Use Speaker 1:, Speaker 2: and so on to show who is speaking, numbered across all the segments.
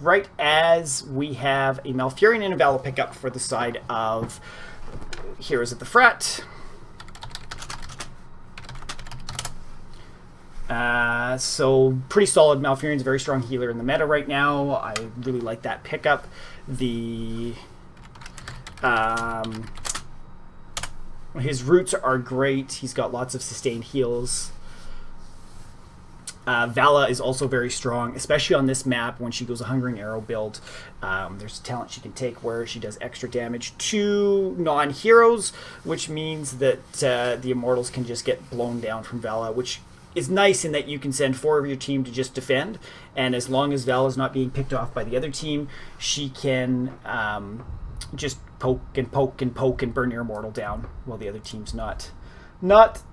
Speaker 1: right as we have a Malfurion and a Vala pickup for the side of Heroes of the Frat. So pretty solid. Malfurion's a very strong healer in the meta right now. I really like that pickup. His roots are great. He's got lots of sustained heals. Vala is also very strong, especially on this map when she goes a Hungering Arrow build. There's a talent she can take where she does extra damage to non-heroes, which means that the Immortals can just get blown down from Vala, which is nice in that you can send 4 of your team to just defend, and as long as Vala is not being picked off by the other team, she can just poke and poke and poke and burn your Immortal down while the other team's not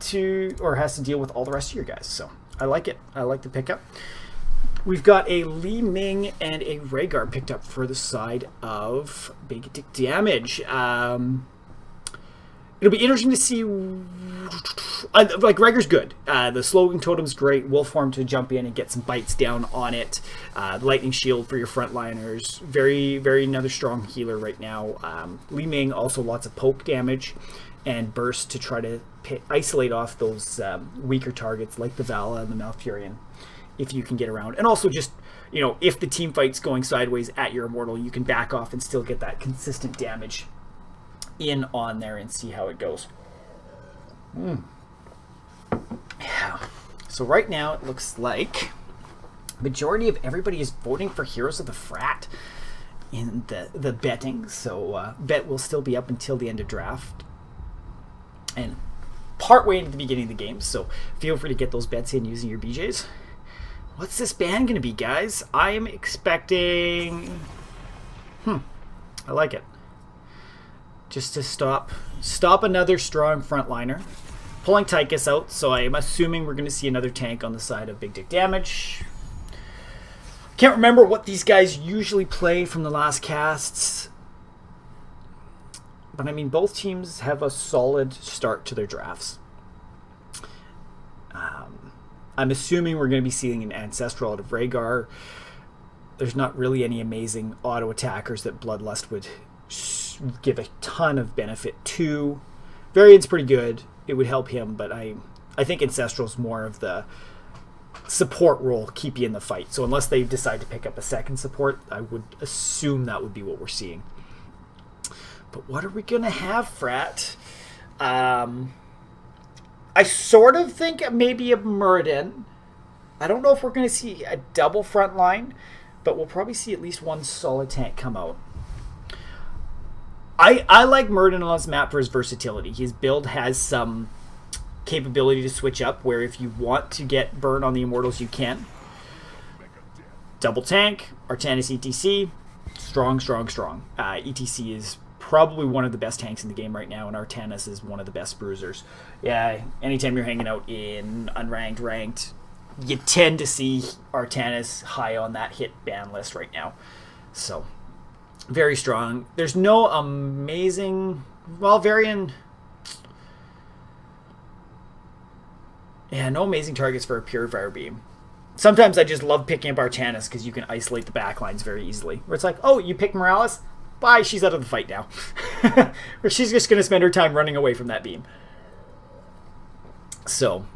Speaker 1: to, or has to deal with all the rest of your guys. So I like it. I like the pickup. We've got a Li Ming and a Rhaegar picked up for the side of Big Dick Damage. It'll be interesting to see. Like, Rhaegar's good. The Slowing Totem's great. Wolfform to jump in and get some bites down on it. The Lightning Shield for your frontliners. Very, very another strong healer right now. Li Ming also lots of poke damage and burst to try to isolate off those weaker targets like the Vala and the Malfurion, if you can get around. And also just, you know, if the team fight's going sideways at your Immortal, you can back off and still get that consistent damage in on there and see how it goes. Yeah. So right now it looks like majority of everybody is voting for Heroes of the Frat in the betting. So bet will still be up until the end of draft and part way into the beginning of the game. So feel free to get those bets in using your BJs. What's this ban going to be, guys? I am expecting... I like it. Just to stop another strong frontliner. Pulling Tychus out, so I am assuming we're going to see another tank on the side of Big Dick Damage. Can't remember what these guys usually play from the last casts. But I mean, both teams have a solid start to their drafts. I'm assuming we're going to be seeing an Ancestral out of Rhaegar. There's not really any amazing auto attackers that Bloodlust would give a ton of benefit to. Variant's pretty good. It would help him, but I think Ancestral's more of the support role, keep you in the fight. So unless they decide to pick up a second support, I would assume that would be what we're seeing. But what are we going to have, Frat? I sort of think maybe a Muradin. I don't know if we're going to see a double front line, but we'll probably see at least one solid tank come out. I like Muradin on this map for his versatility. His build has some capability to switch up, where if you want to get burn on the Immortals, you can. Double tank, Artanis ETC, strong. ETC is probably one of the best tanks in the game right now, and Artanis is one of the best bruisers. Yeah, anytime you're hanging out in unranked, ranked, you tend to see Artanis high on that hit ban list right now. So, very strong. There's no amazing... Well, Varian... Yeah, no amazing targets for a Purifier Beam. Sometimes I just love picking up Artanis because you can isolate the backlines very easily. Where it's like, oh, you pick Morales? Bye, she's out of the fight now. Or she's just going to spend her time running away from that beam. So,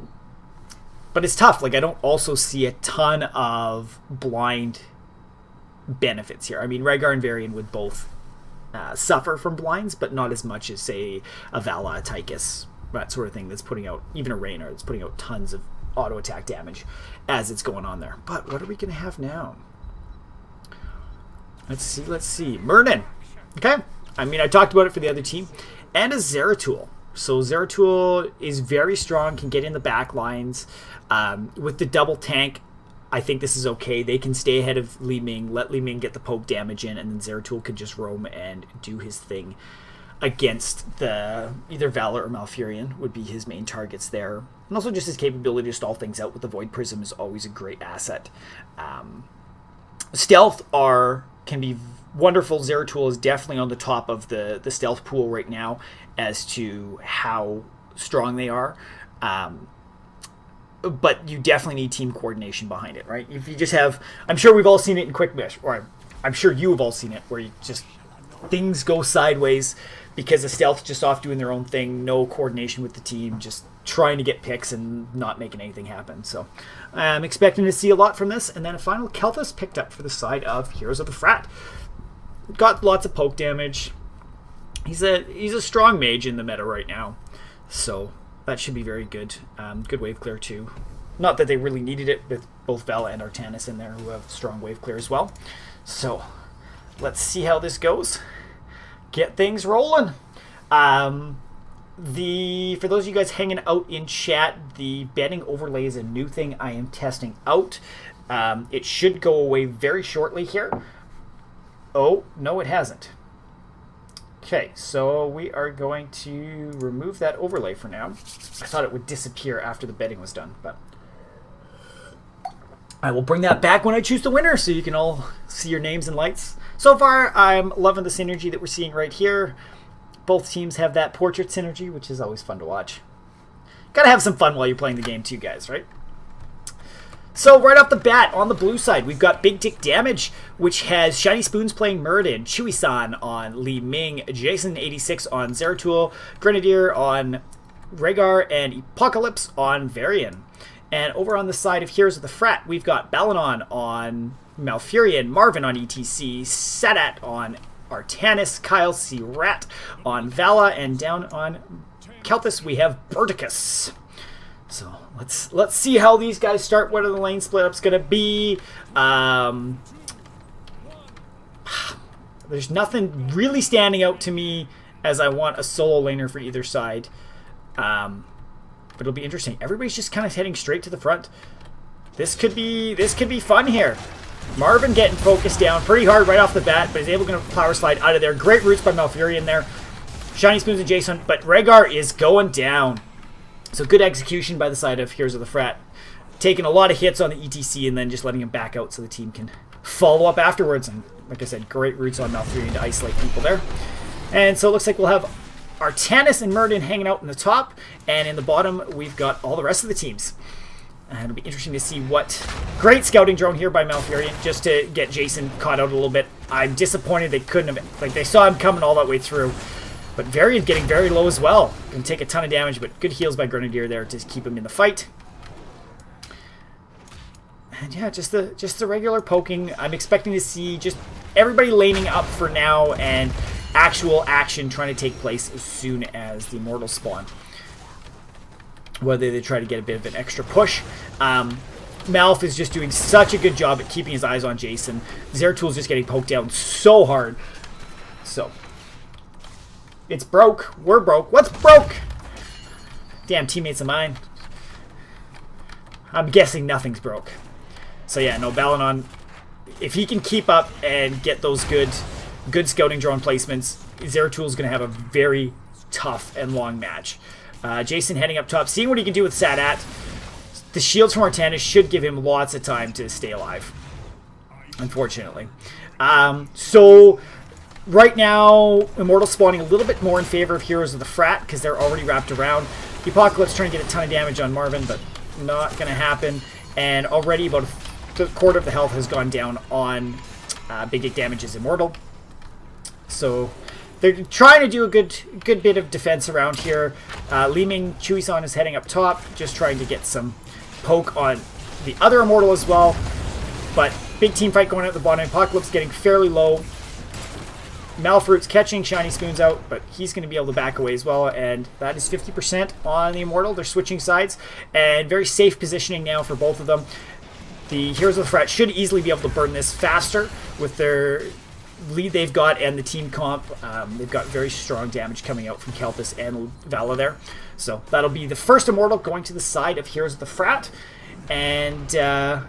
Speaker 1: but it's tough. Like, I don't also see a ton of blind benefits here. I mean, Rhaegar and Varian would both suffer from blinds, but not as much as, say, a Vala, a Tychus, that sort of thing that's putting out, even a Raynor, that's putting out tons of auto attack damage as it's going on there. But what are we going to have now? Let's see. Murnin. Okay. I mean, I talked about it for the other team. And a Zeratul. So Zeratul is very strong, can get in the back lines. With the double tank, I think this is okay. They can stay ahead of Li Ming, let Li Ming get the poke damage in, and then Zeratul could just roam and do his thing against the either Valor or Malfurion would be his main targets there. And also just his capability to stall things out with the Void Prism is always a great asset. Stealth can be wonderful. Zeratul is definitely on the top of the stealth pool right now as to how strong they are. But you definitely need team coordination behind it, right? If you just have... I'm sure we've all seen it in Quick Match, or I'm sure you have all seen it, where you just things go sideways because the stealth just off doing their own thing, no coordination with the team, just trying to get picks and not making anything happen. So I'm expecting to see a lot from this. And then a final Kelthus picked up for the side of Heroes of the Frat. Got lots of poke damage. He's a strong mage in the meta right now, so that should be very good. Good wave clear too. Not that they really needed it with both Vela and Artanis in there, who have strong wave clear as well. So let's see how this goes. Get things rolling. For those of you guys hanging out in chat, the betting overlay is a new thing I am testing out. It should go away very shortly here. Oh, no, it hasn't. Okay, so we are going to remove that overlay for now. I thought it would disappear after the betting was done, but I will bring that back when I choose the winner so you can all see your names and lights. So far, I'm loving the synergy that we're seeing right here. Both teams have that portrait synergy, which is always fun to watch. Gotta have some fun while you're playing the game too, guys, right? So right off the bat, on the blue side, we've got Big Dick Damage, which has Shiny Spoons playing Muradin, Chewy-san on Li Ming, Jason86 on Zeratul, Grenadier on Rhaegar, and Apocalypse on Varian. And over on the side of Heroes of the Frat, we've got Balanon on Malfurion, Marvin on ETC, Sadat on Artanis, Kyle C. Rat on Vala, and down on Kelthus we have Berticus. So let's see how these guys start. What are the lane split up's gonna be? There's nothing really standing out to me as I want a solo laner for either side. But it'll be interesting. Everybody's just kind of heading straight to the front. This could be fun here. Marvin getting focused down pretty hard right off the bat, but he's able to power slide out of there. Great roots by Malfurion there. Shiny Spoons and Jason, but Rhaegar is going down. So good execution by the side of Heroes of the Frat. Taking a lot of hits on the ETC and then just letting him back out so the team can follow up afterwards. And like I said, great roots on Malfurion to isolate people there. And so it looks like we'll have Artanis and Muradin hanging out in the top. And in the bottom, we've got all the rest of the teams. And it'll be interesting to see what... Great scouting drone here by Malfurion just to get Jason caught out a little bit. I'm disappointed they couldn't have... Like, they saw him coming all that way through. But Varian getting very low as well. Going to take a ton of damage, but good heals by Grenadier there to keep him in the fight. And yeah, just the regular poking. I'm expecting to see just everybody laning up for now and actual action trying to take place as soon as the Immortals spawn. Whether they try to get a bit of an extra push. Malf is just doing such a good job at keeping his eyes on Jason. Zeratul's just getting poked down so hard. So... It's broke. We're broke. What's broke? Damn teammates of mine. I'm guessing nothing's broke. So yeah, no, Balanon, if he can keep up and get those good scouting drone placements, Zeratul's going to have a very tough and long match. Jason heading up top, seeing what he can do with Sadat. The shields from Artanis should give him lots of time to stay alive, unfortunately. So... Right now, Immortal spawning a little bit more in favor of Heroes of the Frat because they're already wrapped around. The Apocalypse trying to get a ton of damage on Marvin, but not going to happen. And already about a quarter of the health has gone down on Big Dick Damage's Immortal. So they're trying to do a good bit of defense around here. Li Ming, Chewy-san is heading up top, just trying to get some poke on the other Immortal as well. But big team fight going out the bottom. Apocalypse getting fairly low. Malfruit's catching Shiny Spoons out, but he's going to be able to back away as well, and that is 50% on the Immortal. They're switching sides, and very safe positioning now for both of them. The Heroes of the Frat should easily be able to burn this faster with their lead they've got and the team comp. They've got very strong damage coming out from Kelthus and Vala there. So that'll be the first Immortal going to the side of Heroes of the Frat, and...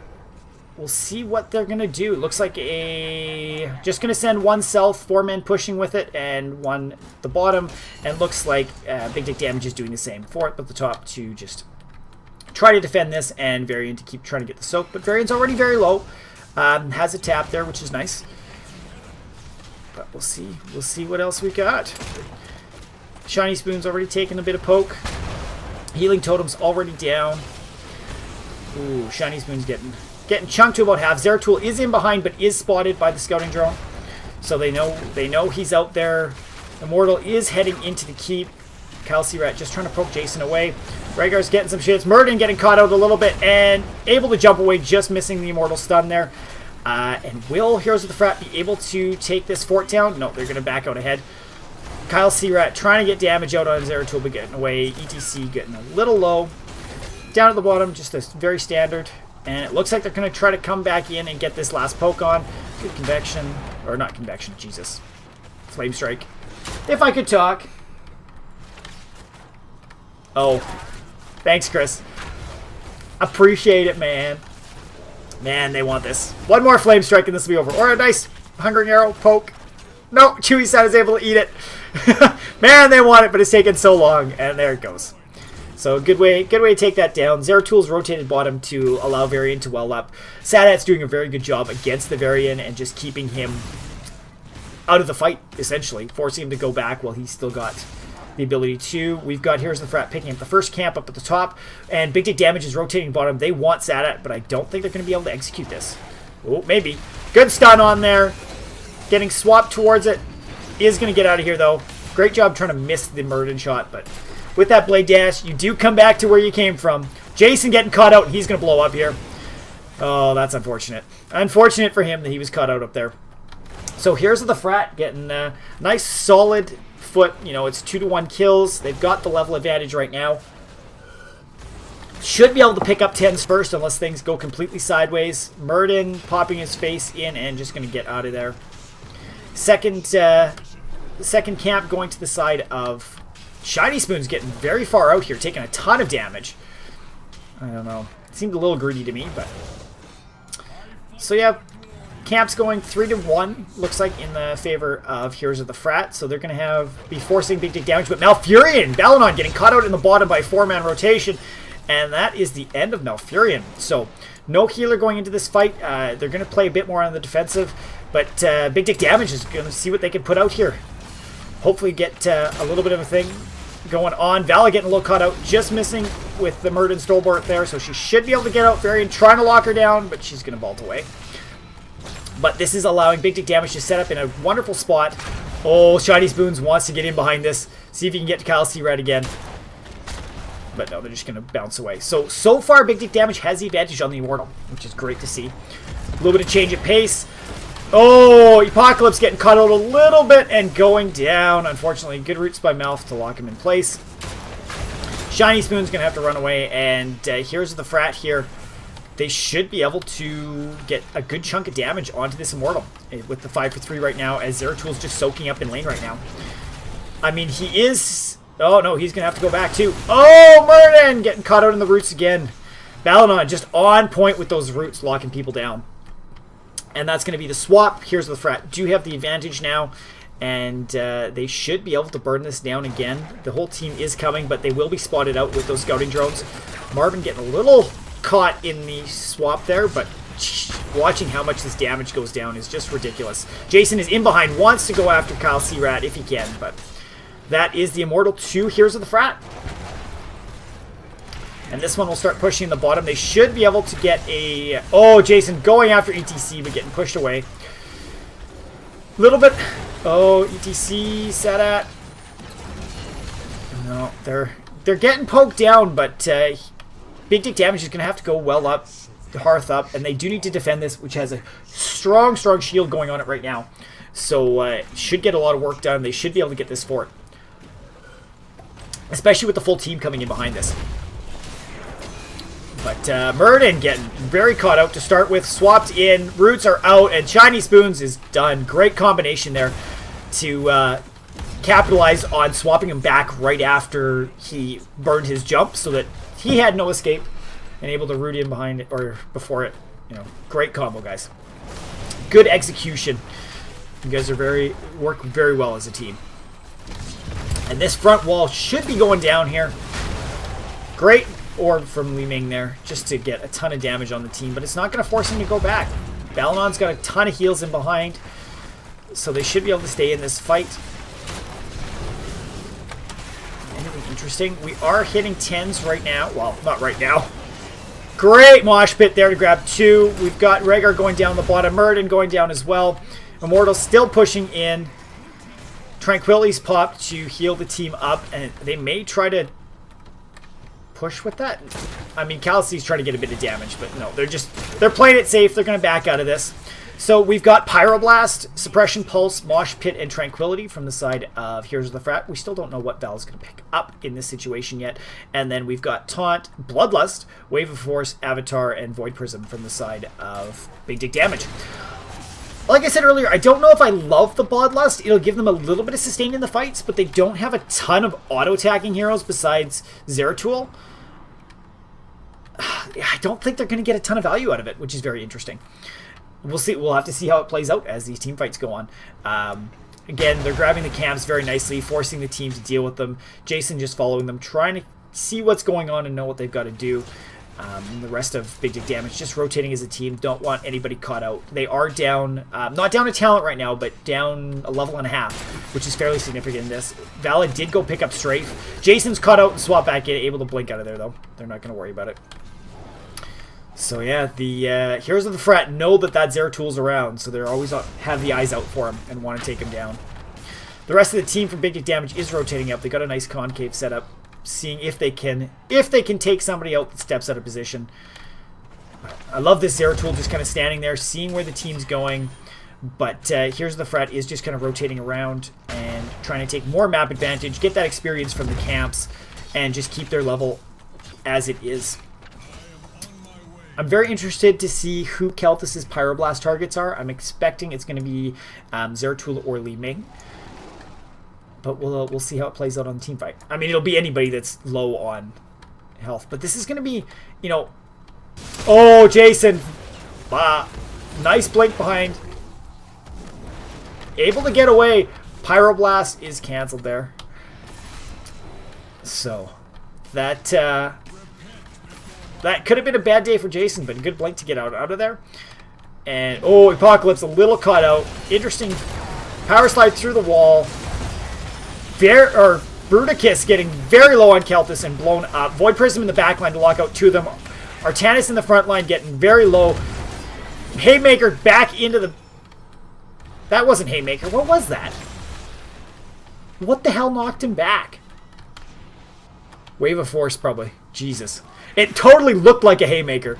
Speaker 1: we'll see what they're going to do. Looks like just going to send one Self, 4 men pushing with it, and one at the bottom. And looks like Big Dick Damage is doing the same. 4 up at the top to just try to defend this, and Varian to keep trying to get the soak. But Varian's already very low. Has a tap there, which is nice. But we'll see. We'll see what else we got. Shiny Spoon's already taken a bit of poke. Healing Totem's already down. Ooh, Shiny Spoon's getting getting chunked to about half. Zeratul is in behind, but is spotted by the scouting drone. So they know he's out there. Immortal is heading into the keep. Rat just trying to poke Jason away. Rhaegar's getting some shits. Murden getting caught out a little bit and able to jump away, just missing the Immortal stun there. And will Heroes of the Frat be able to take this fort down? No, they're going to back out ahead. Rat trying to get damage out on Zeratul, but getting away. ETC getting a little low. Down at the bottom, just a very standard. And it looks like they're going to try to come back in and get this last poke on. Good convection. Or not convection, Jesus. Flame Strike. If I could talk. Oh. Thanks, Chris. Appreciate it, man. Man, they want this. One more Flame Strike and this will be over. Or a nice Hungering Arrow poke. No, Chewy-san is able to eat it. Man, they want it, but it's taken so long. And there it goes. So good way to take that down. Zeratul's rotated bottom to allow Varian to well up. Sadat's doing a very good job against the Varian and just keeping him out of the fight, essentially. Forcing him to go back while he's still got the ability to. We've got Heroes of the Frat picking up the first camp up at the top. And Big Dick Damage is rotating bottom. They want Sadat, but I don't think they're going to be able to execute this. Oh, maybe. Good stun on there. Getting swapped towards it. Is going to get out of here, though. Great job trying to miss the Murden shot, but with that Blade Dash, you do come back to where you came from. Jason getting caught out, and he's going to blow up here. Oh, that's unfortunate. Unfortunate for him that he was caught out up there. So Heroes of the Frat getting a nice solid foot. You know, it's 2-to-1 kills. They've got the level advantage right now. Should be able to pick up 10s first unless things go completely sideways. Murden popping his face in and just going to get out of there. Second camp going to the side of Shiny Spoon's getting very far out here, taking a ton of damage. I don't know. It seemed a little greedy to me, but... So yeah, camp's going 3-to-1, looks like, in the favor of Heroes of the Frat. So they're going to be forcing Big Dick Damage, but Malfurion, Balanon getting caught out in the bottom by 4-man rotation. And that is the end of Malfurion. So no healer going into this fight. They're going to play a bit more on the defensive. But Big Dick Damage is going to see what they can put out here. Hopefully get a little bit of a thing going on. Vala getting a little caught out, just missing with the Murden Stolbort there. So she should be able to get out. Varian trying to lock her down, but she's going to vault away. But this is allowing Big Dick Damage to set up in a wonderful spot. Oh, Shiny Spoons wants to get in behind this. See if he can get to Rat again. But no, they're just going to bounce away. So far, Big Dick Damage has the advantage on the Immortal, which is great to see. A little bit of change of pace. Oh, Apocalypse getting caught out a little bit and going down. Unfortunately, good roots by Mouth to lock him in place. Shiny Spoon's going to have to run away. And Heroes of the Frat here. They should be able to get a good chunk of damage onto this Immortal with the 5-for-3 right now, as Zeratul's just soaking up in lane right now. I mean, he is... Oh, no, he's going to have to go back, too. Oh, Murden getting caught out in the roots again. Balanon just on point with those roots, locking people down. And that's going to be the swap. Here's the Frat. Do have the advantage now. And they should be able to burn this down again. The whole team is coming, but they will be spotted out with those scouting drones. Marvin getting a little caught in the swap there, but watching how much this damage goes down is just ridiculous. Jason is in behind, wants to go after Rat if he can, but that is the Immortal 2 Heroes of the Frat. And this one will start pushing the bottom. They should be able to get a... Oh, Jason going after ETC, but getting pushed away. A little bit... Oh, ETC, Sadat. No, they're getting poked down, but Big Dick Damage is going to have to go well up, Hearth up, and they do need to defend this, which has a strong shield going on it right now. So should get a lot of work done. They should be able to get this fort. Especially with the full team coming in behind this. But Murden getting very caught out to start with. Swapped in. Roots are out. And Shiny Spoons is done. Great combination there to capitalize on swapping him back right after he burned his jump, so that he had no escape and able to root in behind it, or before it. You know, great combo, guys. Good execution. You guys are work very well as a team. And this front wall should be going down here. Great orb from Li Ming there, just to get a ton of damage on the team, but it's not going to force him to go back. Balanon's got a ton of heals in behind, so they should be able to stay in this fight. Anything interesting? We are hitting 10s right now. Well, not right now. Great mosh pit there to grab 2. We've got Rhaegar going down the bottom. Muradin going down as well. Immortal still pushing in. Tranquility's popped to heal the team up, and they may try to push with that. I mean, Khaleesi's trying to get a bit of damage, but no, they're playing it safe. They're going to back out of this. So we've got Pyroblast, Suppression Pulse, Mosh Pit, and Tranquility from the side of Heroes of the Frat. We still don't know what Val's going to pick up in this situation yet. And then we've got Taunt, Bloodlust, Wave of Force, Avatar, and Void Prism from the side of Big Dick Damage. Like I said earlier, I don't know if I love the Bloodlust. It'll give them a little bit of sustain in the fights, but they don't have a ton of auto-attacking heroes besides Zeratul. I don't think they're going to get a ton of value out of it, which is very interesting. We'll see. We'll have to see how it plays out as these team fights go on. Again, they're grabbing the camps very nicely, forcing the team to deal with them. Jason just following them, trying to see what's going on and know what they've got to do. The rest of Big Dick Damage just rotating as a team. Don't want anybody caught out. They are down, not down a talent right now, but down a level and a half, which is fairly significant in this. Vala did go pick up Strafe. Jason's caught out and swap back in, able to blink out of there though. They're not going to worry about it. So yeah, the Heroes of the Frat know that Zeratul's around, so they're always have the eyes out for him and want to take him down. The rest of the team from Big Dick Damage is rotating up. They got a nice concave setup, seeing if they can take somebody out that steps out of position. I love this Zeratul just kind of standing there, seeing where the team's going. But Heroes of the Frat is just kind of rotating around and trying to take more map advantage, get that experience from the camps, and just keep their level as it is. I'm very interested to see who Keltis' Pyroblast targets are. I'm expecting it's going to be Zeratul or Li Ming. But we'll see how it plays out on the team fight. I mean, it'll be anybody that's low on health. But this is going to be, you know... Oh, Jason! Nice blink behind. Able to get away. Pyroblast is cancelled there. So, that could have been a bad day for Jason, but a good blink to get out of there. And, oh, Apocalypse, a little caught out. Interesting power slide through the wall. Bruticus getting very low on Keltis and blown up. Void Prism in the back line to lock out 2 of them. Artanis in the front line getting very low. Haymaker back into the... That wasn't Haymaker. What was that? What the hell knocked him back? Wave of Force, probably. Jesus. It totally looked like a Haymaker.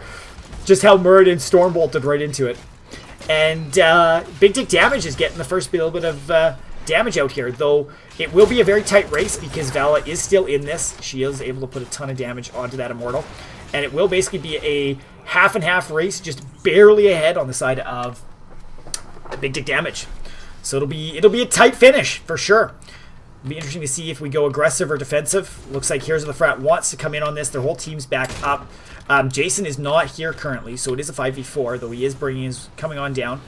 Speaker 1: Just how Muradin storm bolted right into it. And Big Dick Damage is getting the first little bit of damage out here, though it will be a very tight race because Vala is still in this. She is able to put a ton of damage onto that Immortal. And it will basically be a half and half race, just barely ahead on the side of Big Dick Damage. So it'll be a tight finish for sure. It'll be interesting to see if we go aggressive or defensive. Looks like Heroes of the Frat wants to come in on this. Their whole team's back up. Jason is not here currently, so it is a 5v4, though he is coming on down.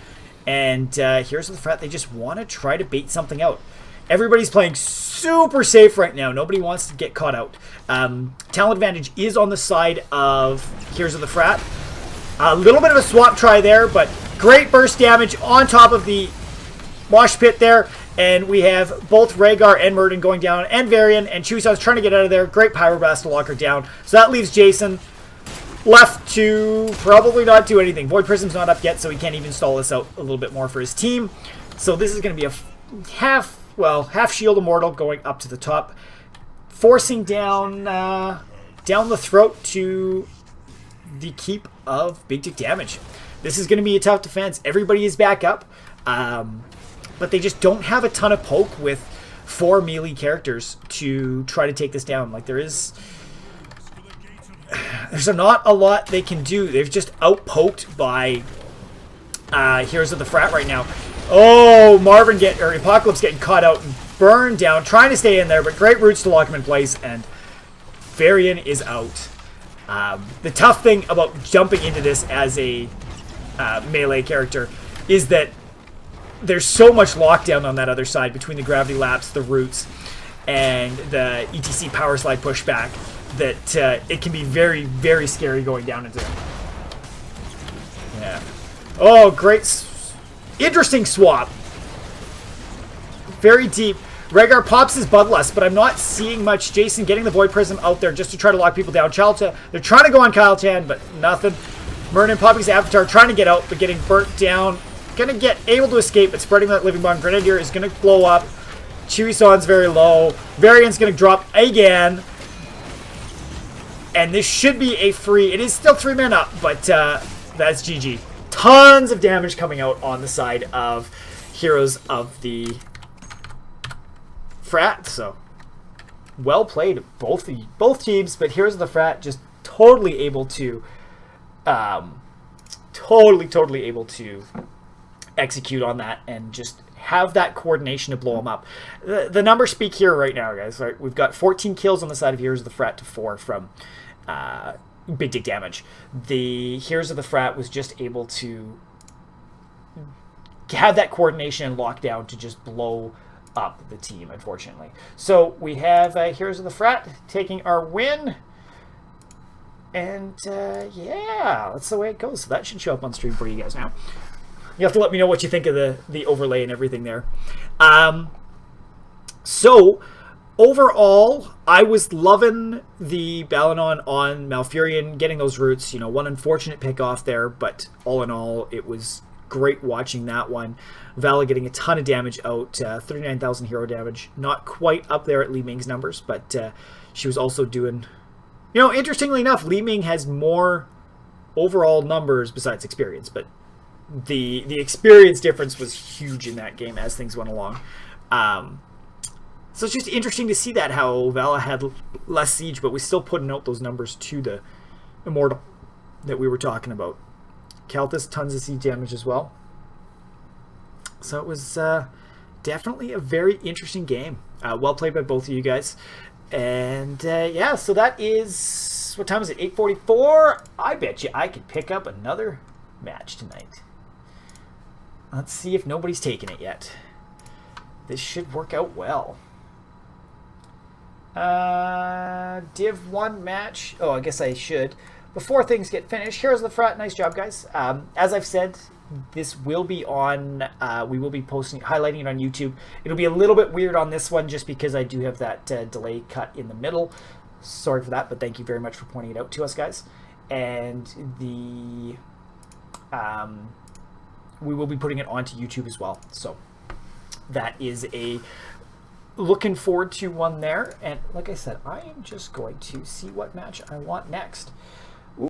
Speaker 1: And Heroes of the Frat, they just want to try to bait something out. Everybody's playing super safe right now. Nobody wants to get caught out. Talent advantage is on the side of Heroes of the Frat. A little bit of a swap try there, but great burst damage on top of the mosh pit there. And we have both Rhaegar and Muradin going down, and Varian, and Chuson's trying to get out of there. Great Pyroblast to lock her down. So that leaves Jason left to probably not do anything. Void Prism's not up yet, so he can't even stall this out a little bit more for his team. So this is going to be a half shield Immortal going up to the top, forcing down the throat to the keep of Big Dick Damage. This is going to be a tough defense. Everybody is back up, but they just don't have a ton of poke with 4 melee characters to try to take this down. Like there's not a lot they can do. They've just outpoked by Heroes of the Frat right now. Oh, Apocalypse getting caught out and burned down, trying to stay in there, but great roots to lock him in place, and Varian is out. The tough thing about jumping into this as a melee character is that there's so much lockdown on that other side between the gravity laps, the roots, and the ETC power slide pushback that it can be very, very scary going down into it. Yeah. Oh, great. Interesting swap. Very deep. Rhaegar pops his Bloodlust, but I'm not seeing much. Jason getting the Void Prism out there just to try to lock people down. They're trying to go on Kyle Chan, but nothing. Murden popping his Avatar, trying to get out, but getting burnt down. Gonna get able to escape, but spreading that Living Bond. Grenadier is gonna blow up. Chewy-san's very low. Varian's gonna drop again. And this should be a free... It is still 3 men up, but that's GG. Tons of damage coming out on the side of Heroes of the Frat. So, well played, both teams. But Heroes of the Frat just totally able to... totally able to execute on that and just have that coordination to blow them up. The numbers speak here right now, guys. Right, we've got 14 kills on the side of Heroes of the Frat to 4 from Big Dick Damage. The Heroes of the Frat was just able to have that coordination and lockdown to just blow up the team, unfortunately. So we have Heroes of the Frat taking our win. And yeah, that's the way it goes. So that should show up on stream for you guys now. You have to let me know what you think of the overlay and everything there. So, overall, I was loving the Balanon on Malfurion, getting those roots. You know, one unfortunate pick off there, but all in all, it was great watching that one. Vala getting a ton of damage out, 39,000 hero damage. Not quite up there at Li Ming's numbers, but she was also doing... You know, interestingly enough, Li Ming has more overall numbers besides experience, but the experience difference was huge in that game as things went along. So it's just interesting to see that, how Vala had less siege, but was still putting out those numbers to the Immortal that we were talking about. Keltis, tons of siege damage as well. So it was definitely a very interesting game. Well played by both of you guys. And yeah, so that is, what time is it? 8:44. I bet you I could pick up another match tonight. Let's see if nobody's taken it yet. This should work out well. Div 1 match. Oh, I guess I should. Before things get finished, here's the Frat. Nice job, guys. As I've said, this will be on, we will be highlighting it on YouTube. It'll be a little bit weird on this one just because I do have that delay cut in the middle. Sorry for that, but thank you very much for pointing it out to us, guys. And the we will be putting it onto YouTube as well. So that is a looking forward to one there. And like I said, I am just going to see what match I want next.